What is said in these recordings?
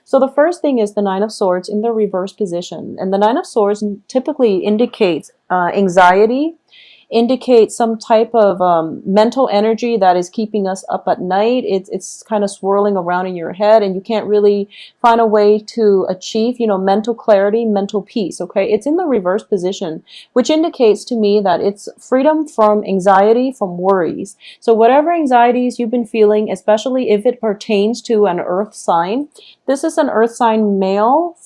So the first thing is the Nine of Swords in the reverse position. And the Nine of Swords typically indicates anxiety, indicates some type of mental energy that is keeping us up at night. It's kind of swirling around in your head, and you can't really find a way to achieve, mental clarity, mental peace, okay? It's in the reverse position, which indicates to me that it's freedom from anxiety, from worries. So whatever anxieties you've been feeling, especially if it pertains to an earth sign, this is an earth sign male.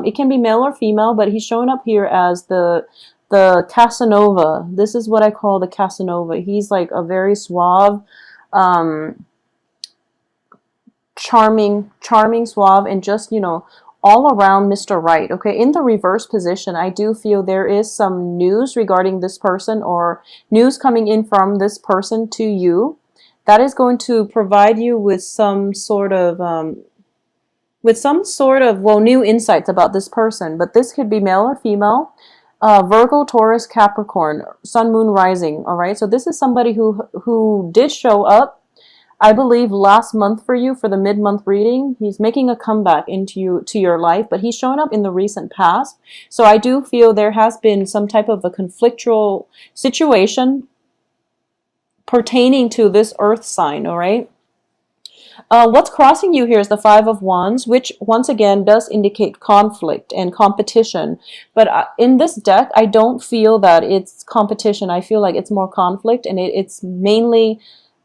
It can be male or female, but he's showing up here as the Casanova. This is what I call the Casanova. He's like a very suave, charming, suave, and just, all around Mr. Right. Okay, in the reverse position, I do feel there is some news regarding this person, or news coming in from this person to you that is going to provide you with some sort of new insights about this person. But this could be male or female. Virgo, Taurus, Capricorn, Sun, Moon, Rising. All right. So this is somebody who did show up, I believe, last month for you for the mid-month reading. He's making a comeback to your life, but he's showing up in the recent past. So I do feel there has been some type of a conflictual situation pertaining to this earth sign. All right. What's crossing you here is the Five of Wands, which once again does indicate conflict and competition. But in this deck, I don't feel that it's competition. I feel like it's more conflict, and it's mainly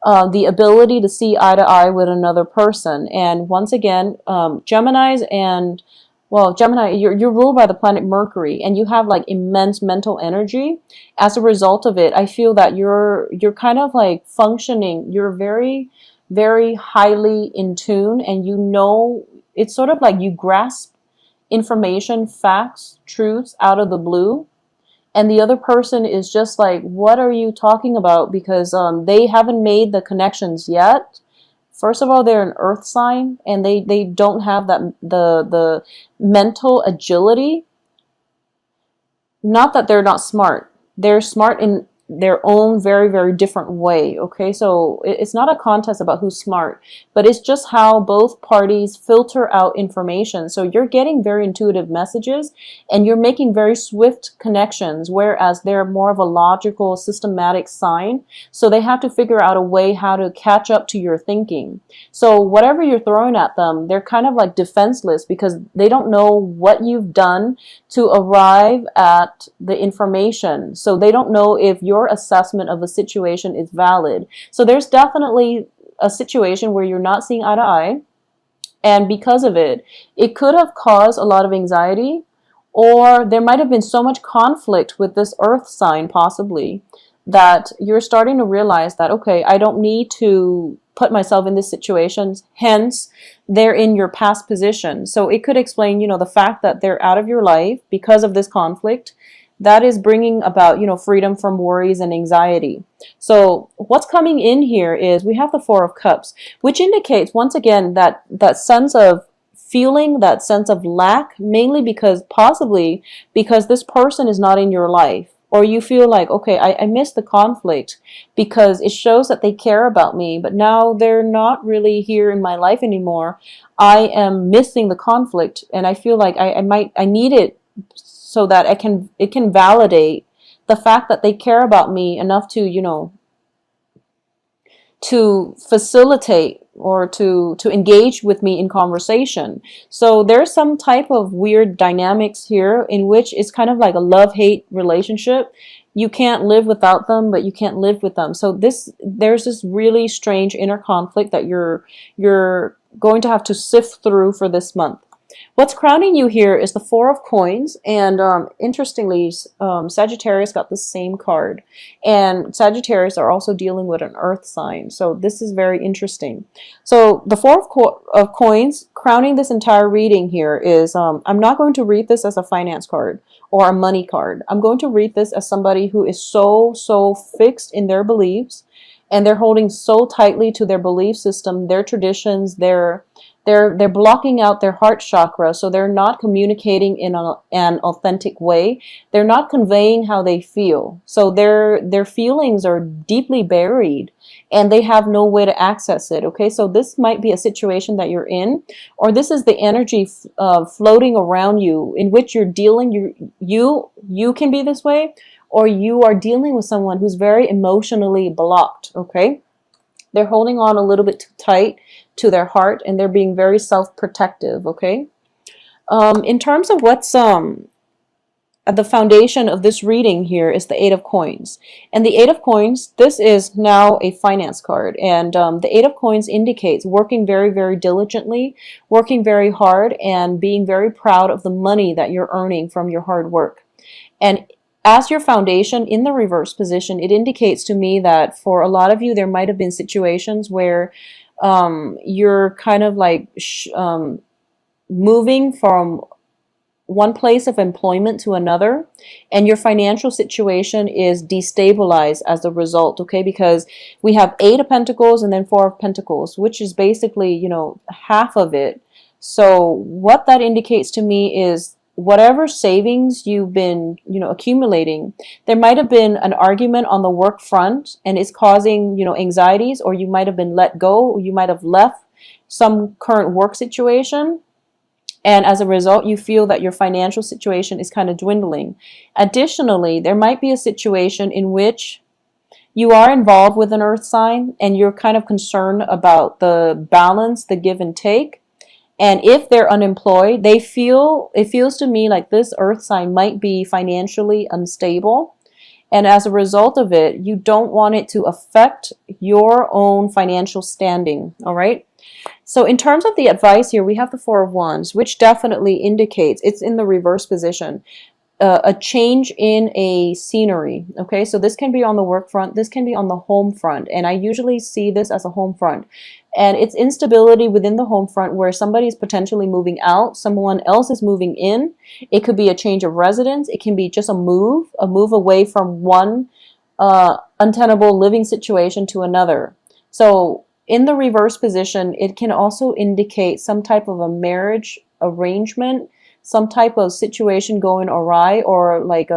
the ability to see eye to eye with another person. And once again, Gemini, you're ruled by the planet Mercury, and you have like immense mental energy. As a result of it, I feel that you're kind of like functioning. You're very, very highly in tune, and it's sort of like you grasp information, facts, truths out of the blue, and the other person is just like, what are you talking about? Because they haven't made the connections yet. First of all, they're an earth sign, and they don't have that the mental agility. Not that they're not smart. They're smart in their own very, very different way. Okay, so it's not a contest about who's smart, but it's just how both parties filter out information. So you're getting very intuitive messages, and you're making very swift connections, whereas they're more of a logical, systematic sign. So they have to figure out a way how to catch up to your thinking. So whatever you're throwing at them, they're kind of like defenseless, because they don't know what you've done to arrive at the information. So they don't know if your assessment of a situation is valid. So there's definitely a situation where you're not seeing eye to eye, and because of it, it could have caused a lot of anxiety, or there might have been so much conflict with this earth sign possibly that you're starting to realize that, okay, I don't need to put myself in this situation, hence they're in your past position. So it could explain, the fact that they're out of your life because of this conflict. That is bringing about, freedom from worries and anxiety. So what's coming in here is we have the Four of Cups, which indicates once again that sense of feeling, that sense of lack, mainly possibly because this person is not in your life. Or you feel like, okay, I miss the conflict because it shows that they care about me, but now they're not really here in my life anymore. I am missing the conflict, and I feel like I need it so that it can validate the fact that they care about me enough to, to facilitate or to engage with me in conversation. So there's some type of weird dynamics here in which it's kind of like a love-hate relationship. You can't live without them, but you can't live with them. So there's this really strange inner conflict that you're going to have to sift through for this month. What's crowning you here is the Four of Coins, and interestingly, Sagittarius got the same card, and Sagittarius are also dealing with an earth sign, so this is very interesting. So the Four of Coins crowning this entire reading here is, I'm not going to read this as a finance card or a money card. I'm going to read this as somebody who is so fixed in their beliefs, and they're holding so tightly to their belief system, their traditions, their They're blocking out their heart chakra, so they're not communicating in an authentic way. They're not conveying how they feel. So their feelings are deeply buried and they have no way to access it. Okay, so this might be a situation that you're in, or this is the energy floating around you in which you're dealing. You can be this way, or you are dealing with someone who's very emotionally blocked. Okay, they're holding on a little bit too tight to their heart and they're being very self-protective. Okay, in terms of what's at the foundation of this reading here is the Eight of Coins. And the Eight of Coins, this is now a finance card. And the Eight of Coins indicates working very, very diligently, working very hard, and being very proud of the money that you're earning from your hard work. And as your foundation in the reverse position, it indicates to me that for a lot of you, there might have been situations where you're kind of like moving from one place of employment to another, and your financial situation is destabilized as a result. Okay, because we have Eight of Pentacles and then Four of Pentacles, which is basically, you know, half of it. So what that indicates to me is whatever savings you've been, you know, accumulating, there might have been an argument on the work front and it's causing, you know, anxieties, or you might have been let go, or you might have left some current work situation. And as a result, you feel that your financial situation is kind of dwindling. Additionally, there might be a situation in which you are involved with an earth sign and you're kind of concerned about the balance, the give and take. And if they're unemployed, it feels to me like this earth sign might be financially unstable. And as a result of it, you don't want it to affect your own financial standing. All right. So in terms of the advice here, we have the Four of Wands, which definitely indicates it's in the reverse position, a change in a scenery. Okay, so this can be on the work front, this can be on the home front, and I usually see this as a home front. And it's instability within the home front where somebody is potentially moving out, someone else is moving in. It could be a change of residence. It can be just a move away from one untenable living situation to another. So in the reverse position, it can also indicate some type of a marriage arrangement, some type of situation going awry, or like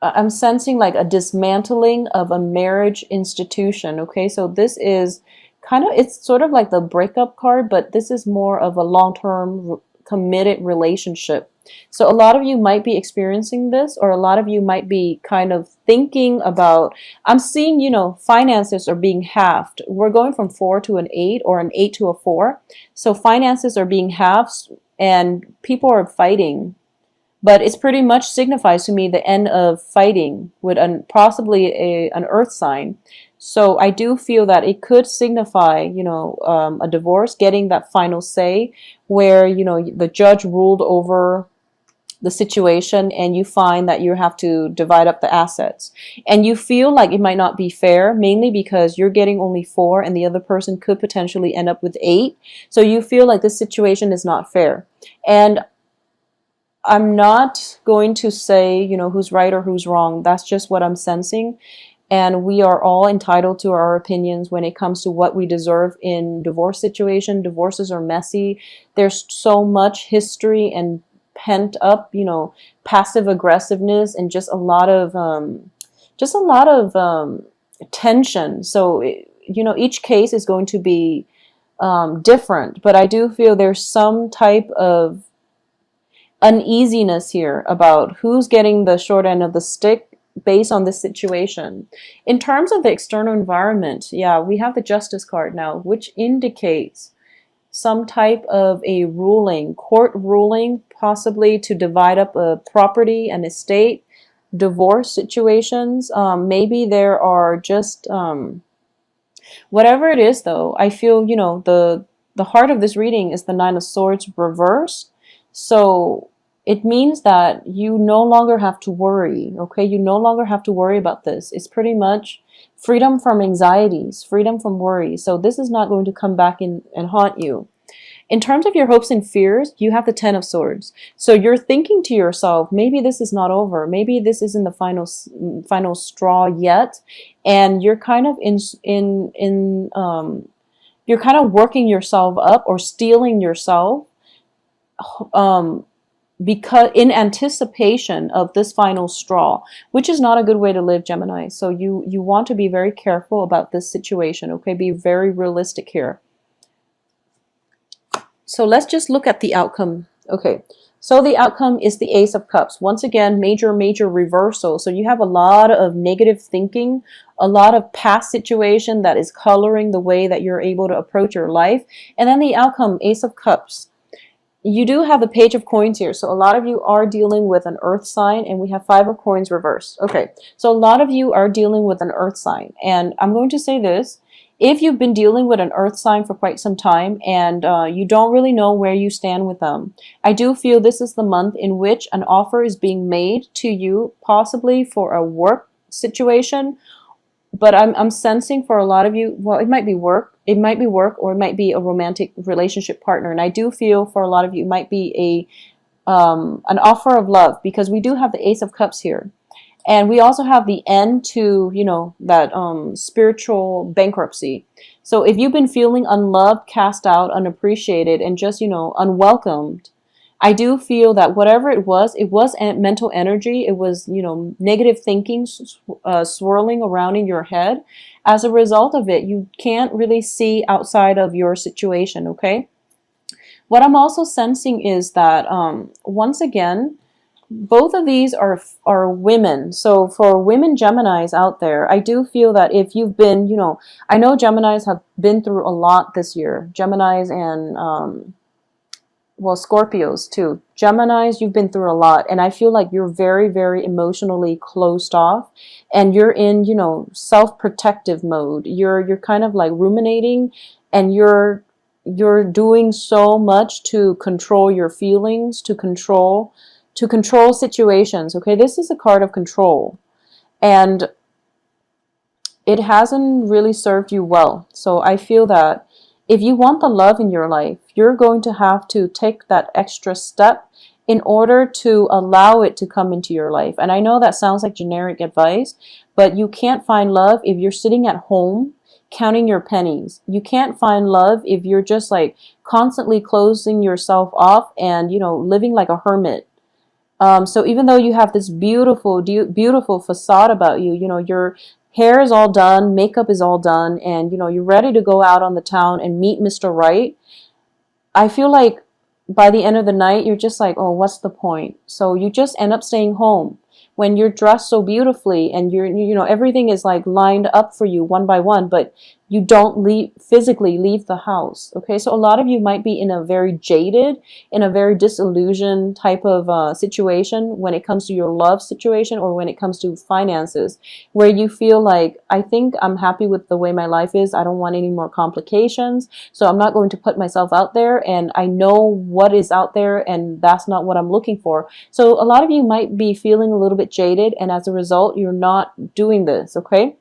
I'm sensing like a dismantling of a marriage institution. Okay, so this is kind of, it's sort of like the breakup card, but this is more of a long-term committed relationship. So a lot of you might be experiencing this, or a lot of you might be kind of thinking about, I'm seeing, you know, finances are being halved. We're going from 4 to an 8, or an 8 to a 4. So finances are being halved and people are fighting. But it's pretty much signifies to me the end of fighting with possibly an earth sign. So I do feel that it could signify, you know, a divorce, getting that final say where, you know, the judge ruled over the situation and you find that you have to divide up the assets. And you feel like it might not be fair, mainly because you're getting only 4 and the other person could potentially end up with 8. So you feel like this situation is not fair. And I'm not going to say, you know, who's right or who's wrong. That's just what I'm sensing. And we are all entitled to our opinions when it comes to what we deserve in divorce situation. Divorces are messy. There's so much history and pent up, you know, passive aggressiveness and just a lot of tension. So, you know, each case is going to be different. But I do feel there's some type of uneasiness here about who's getting the short end of the stick based on this situation. In terms of the external environment, yeah, we have the Justice card now, which indicates some type of a ruling, court ruling, possibly to divide up a property, an estate, divorce situations. Maybe there are just whatever it is, though. I feel, you know, the heart of this reading is the Nine of Swords reversed. So it means that you no longer have to worry, okay? You no longer have to worry about this. It's pretty much freedom from anxieties, freedom from worry. So this is not going to come back in and haunt you. In terms of your hopes and fears, you have the Ten of Swords. So you're thinking to yourself, maybe this is not over. Maybe this isn't the final straw yet. And you're kind of in you're kind of working yourself up or stealing yourself, um, because in anticipation of this final straw, which is not a good way to live, Gemini. So you want to be very careful about this situation, okay? Be very realistic here. So let's just look at the outcome. Okay, so the outcome is the Ace of Cups. Once again, major reversal. So you have a lot of negative thinking, a lot of past situation that is coloring the way that you're able to approach your life. And then the outcome, Ace of Cups. You do have the Page of Coins here. So a lot of you are dealing with an earth sign, and we have Five of Coins reversed. Okay, so a lot of you are dealing with an earth sign. And I'm going to say this. If you've been dealing with an earth sign for quite some time and you don't really know where you stand with them, I do feel this is the month in which an offer is being made to you, possibly for a work situation. But I'm sensing for a lot of you, well, it might be work, or it might be a romantic relationship partner. And I do feel for a lot of you, it might be an offer of love, because we do have the Ace of Cups here. And we also have the end to, you know, that spiritual bankruptcy. So if you've been feeling unloved, cast out, unappreciated, and just, you know, unwelcomed, I do feel that whatever it was mental energy. It was, you know, negative thinking swirling around in your head. As a result of it, you can't really see outside of your situation, okay? What I'm also sensing is that, once again, both of these are women. So for women Geminis out there, I do feel that if you've been, you know, I know Geminis have been through a lot this year. Geminis and, well, Scorpios too. Geminis, you've been through a lot. And I feel like you're very emotionally closed off. And you're in, you know, self-protective mode. You're kind of like ruminating, and you're doing so much to control your feelings, to control situations. Okay, this is a card of control, and it hasn't really served you well. So I feel that if you want the love in your life, you're going to have to take that extra step in order to allow it to come into your life. And I know that sounds like generic advice, but you can't find love if you're sitting at home counting your pennies. You can't find love if you're just like constantly closing yourself off and, you know, living like a hermit. So even though you have this beautiful facade about you, you know, your hair is all done, makeup is all done, and, you know, you're ready to go out on the town and meet Mr. Right, I feel like by the end of the night, you're just like, oh, what's the point? So you just end up staying home when you're dressed so beautifully and you know, everything is like lined up for you one by one, but you don't physically leave the house. Okay, so a lot of you might be in a very jaded, in a very disillusioned type of situation when it comes to your love situation, or when it comes to finances, where you feel like, I think I'm happy with the way my life is. I don't want any more complications, so I'm not going to put myself out there, and I know what is out there, and that's not what I'm looking for. So a lot of you might be feeling a little bit jaded, and as a result, you're not doing this, okay?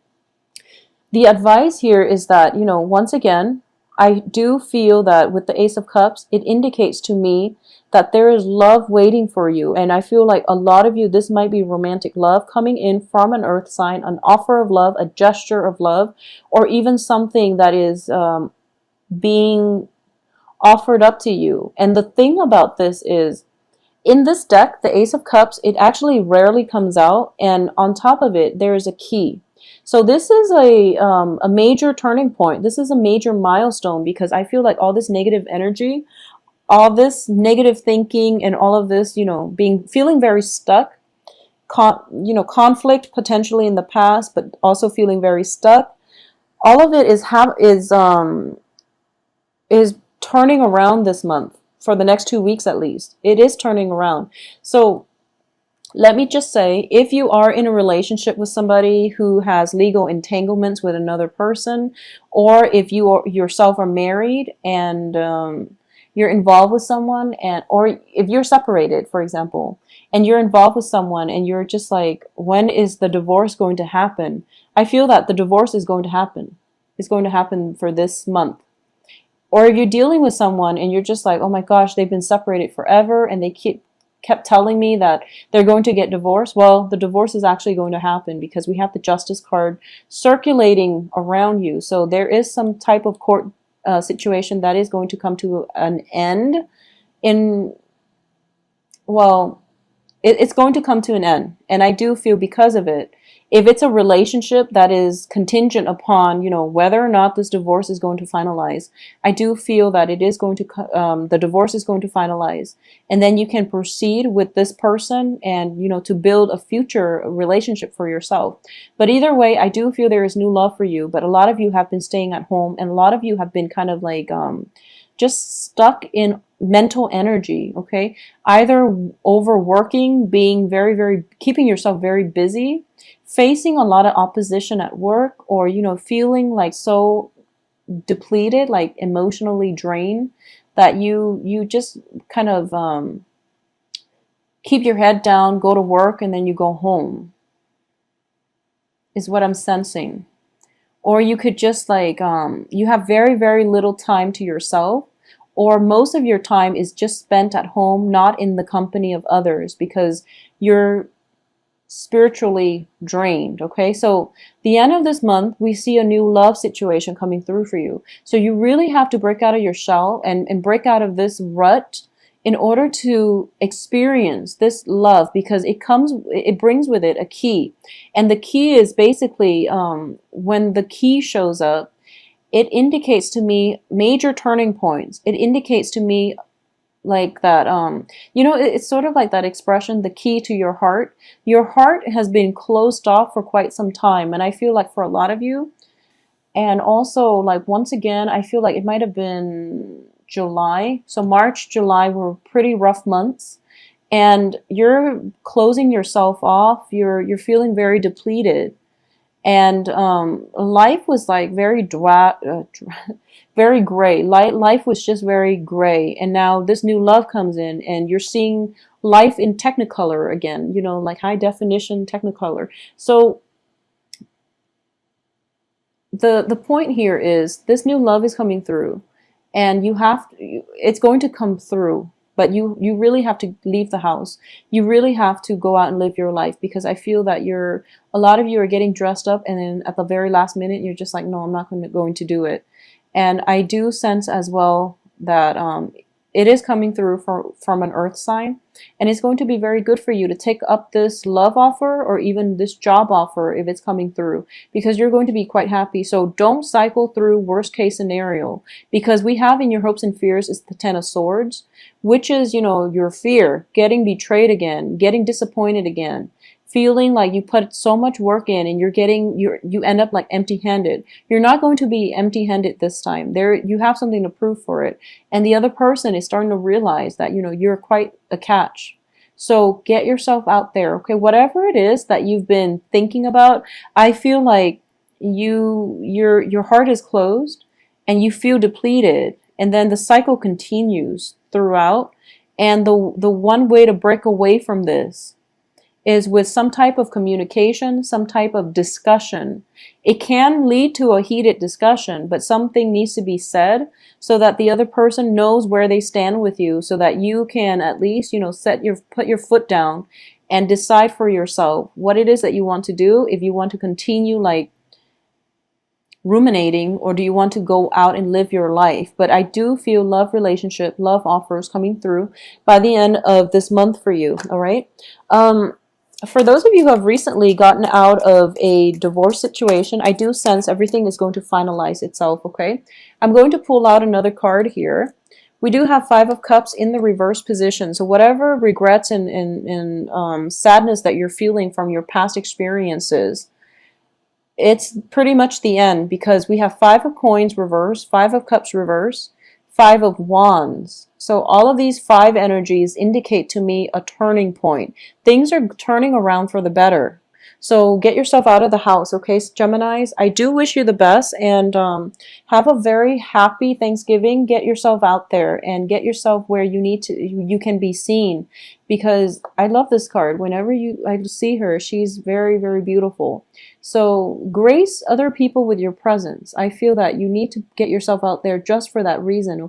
The advice here is that, you know, once again, I do feel that with the Ace of Cups, it indicates to me that there is love waiting for you. And I feel like a lot of you, this might be romantic love coming in from an earth sign, an offer of love, a gesture of love, or even something that is being offered up to you. And the thing about this is, in this deck, the Ace of Cups, it actually rarely comes out. And on top of it, there is a key. So this is a major turning point. This is a major milestone, because I feel like all this negative energy, all this negative thinking, and all of this, you know, feeling very stuck, you know, conflict potentially in the past, but also feeling very stuck. All of it is turning around this month, for the next 2 weeks at least. It is turning around. So let me just say, if you are in a relationship with somebody who has legal entanglements with another person, or if you yourself are married and you're involved with someone, or if you're separated, for example, and you're involved with someone and you're just like, when is the divorce going to happen? I feel that the divorce is going to happen. It's going to happen for this month. Or if you're dealing with someone and you're just like, oh my gosh, they've been separated forever and they kept telling me that they're going to get divorced. Well, the divorce is actually going to happen, because we have the Justice card circulating around you. So there is some type of court situation that is going to come to an end in, well, it's going to come to an end. And I do feel because of it, if it's a relationship that is contingent upon, whether or not this divorce is going to finalize, I do feel that it is going to, the divorce is going to finalize. And then you can proceed with this person and, to build a future relationship for yourself. But either way, I do feel there is new love for you. But a lot of you have been staying at home, and a lot of you have been kind of like, just stuck in mental energy, okay? Either overworking, being very, very, keeping yourself very busy, facing a lot of opposition at work, or, feeling like so depleted, like emotionally drained, that you just kind of keep your head down, go to work, and then you go home, is what I'm sensing. Or you could just like, you have very, very little time to yourself, or most of your time is just spent at home, not in the company of others, because you're spiritually drained, okay? So the end of this month, we see a new love situation coming through for you. So you really have to break out of your shell and break out of this rut in order to experience this love, because it brings with it a key. And the key is basically, when the key shows up, it indicates to me major turning points. It indicates to me like that, it's sort of like that expression, the key to your heart. Your heart has been closed off for quite some time. And I feel like for a lot of you, and also like, once again, I feel like it might have been July. So March, July were pretty rough months, and you're closing yourself off. You're feeling very depleted. And life was like very very gray. Life was just very gray. And now this new love comes in, and you're seeing life in Technicolor again, like high definition Technicolor. So the point here is this new love is coming through, and it's going to come through. But you really have to leave the house. You really have to go out and live your life, because I feel that a lot of you are getting dressed up, and then at the very last minute, you're just like, no, I'm not going to do it. And I do sense as well that it is coming through from an earth sign, and it's going to be very good for you to take up this love offer, or even this job offer if it's coming through, because you're going to be quite happy. So don't cycle through worst case scenario, because we have in your hopes and fears is the Ten of Swords, which is, your fear, getting betrayed again, getting disappointed again, feeling like you put so much work in and you end up like empty-handed. You're not going to be empty-handed this time. You have something to prove for it. And the other person is starting to realize that, you're quite a catch. So get yourself out there, okay? Whatever it is that you've been thinking about, I feel like your heart is closed and you feel depleted, and then the cycle continues throughout. And the one way to break away from this is with some type of communication, some type of discussion. It can lead to a heated discussion, but something needs to be said so that the other person knows where they stand with you, so that you can at least, put your foot down and decide for yourself what it is that you want to do. If you want to continue like ruminating, or do you want to go out and live your life? But I do feel love relationship, love offers coming through by the end of this month for you. All right. For those of you who have recently gotten out of a divorce situation, I do sense everything is going to finalize itself, okay? I'm going to pull out another card here. We do have Five of Cups in the reverse position. So whatever regrets and sadness that you're feeling from your past experiences, it's pretty much the end, because we have Five of Coins reverse, Five of Cups reverse, Five of Wands. So all of these five energies indicate to me a turning point. Things are turning around for the better. So get yourself out of the house, okay, Geminis? I do wish you the best, and have a very happy Thanksgiving. Get yourself out there and get yourself where you can be seen, because I love this card. Whenever I see her, she's very, very beautiful. So grace other people with your presence. I feel that you need to get yourself out there just for that reason.